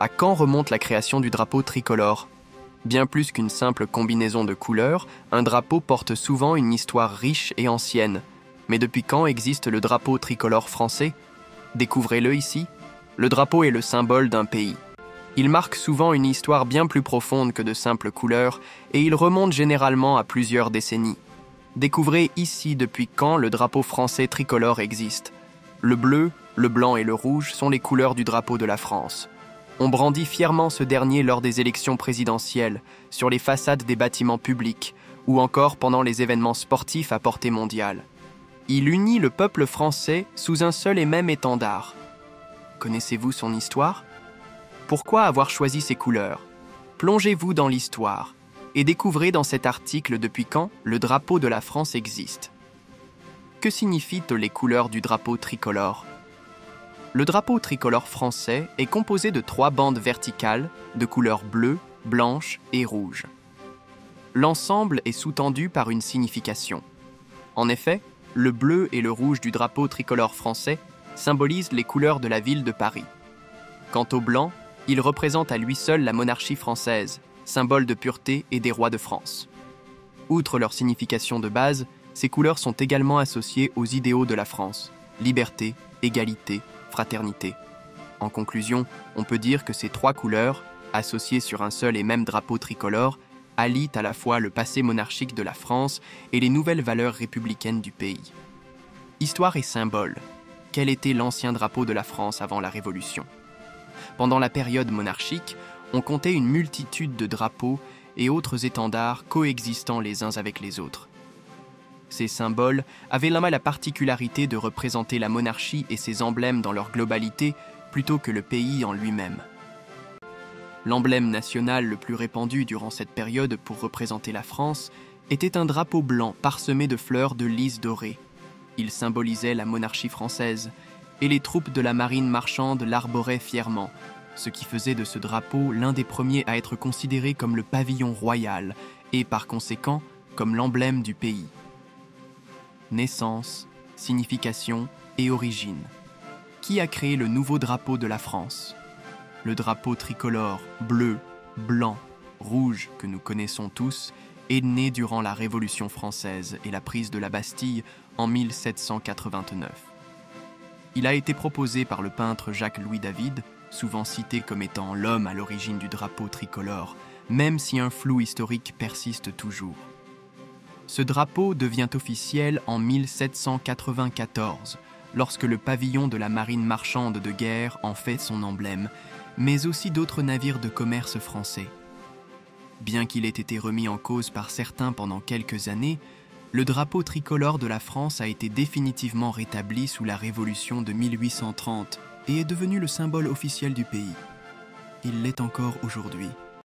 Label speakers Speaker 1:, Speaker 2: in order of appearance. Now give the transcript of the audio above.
Speaker 1: À quand remonte la création du drapeau tricolore? Bien plus qu'une simple combinaison de couleurs, un drapeau porte souvent une histoire riche et ancienne. Mais depuis quand existe le drapeau tricolore français? Découvrez-le ici. Le drapeau est le symbole d'un pays. Il marque souvent une histoire bien plus profonde que de simples couleurs et il remonte généralement à plusieurs décennies. Découvrez ici depuis quand le drapeau français tricolore existe. Le bleu, le blanc et le rouge sont les couleurs du drapeau de la France. On brandit fièrement ce dernier lors des élections présidentielles, sur les façades des bâtiments publics ou encore pendant les événements sportifs à portée mondiale. Il unit le peuple français sous un seul et même étendard. Connaissez-vous son histoire? Pourquoi avoir choisi ces couleurs? Plongez-vous dans l'histoire et découvrez dans cet article depuis quand le drapeau de la France existe. Que signifient les couleurs du drapeau tricolore? Le drapeau tricolore français est composé de 3 bandes verticales de couleurs bleue, blanche et rouge. L'ensemble est sous-tendu par une signification. En effet, le bleu et le rouge du drapeau tricolore français symbolisent les couleurs de la ville de Paris. Quant au blanc, il représente à lui seul la monarchie française, symbole de pureté et des rois de France. Outre leur signification de base, ces couleurs sont également associées aux idéaux de la France: liberté, égalité, fraternité. En conclusion, on peut dire que ces 3 couleurs, associées sur un seul et même drapeau tricolore, allient à la fois le passé monarchique de la France et les nouvelles valeurs républicaines du pays. Histoire et symbole. Quel était l'ancien drapeau de la France avant la Révolution? Pendant la période monarchique, on comptait une multitude de drapeaux et autres étendards coexistant les uns avec les autres. Ces symboles avaient la particularité de représenter la monarchie et ses emblèmes dans leur globalité plutôt que le pays en lui-même. L'emblème national le plus répandu durant cette période pour représenter la France était un drapeau blanc parsemé de fleurs de lys dorées. Il symbolisait la monarchie française, et les troupes de la marine marchande l'arboraient fièrement, ce qui faisait de ce drapeau l'un des premiers à être considéré comme le pavillon royal et par conséquent comme l'emblème du pays. Naissance, signification et origine. Qui a créé le nouveau drapeau de la France? Le drapeau tricolore bleu, blanc, rouge que nous connaissons tous est né durant la Révolution française et la prise de la Bastille en 1789. Il a été proposé par le peintre Jacques-Louis David, souvent cité comme étant l'homme à l'origine du drapeau tricolore, même si un flou historique persiste toujours. Ce drapeau devient officiel en 1794, lorsque le pavillon de la marine marchande de guerre en fait son emblème, mais aussi d'autres navires de commerce français. Bien qu'il ait été remis en cause par certains pendant quelques années, le drapeau tricolore de la France a été définitivement rétabli sous la Révolution de 1830 et est devenu le symbole officiel du pays. Il l'est encore aujourd'hui.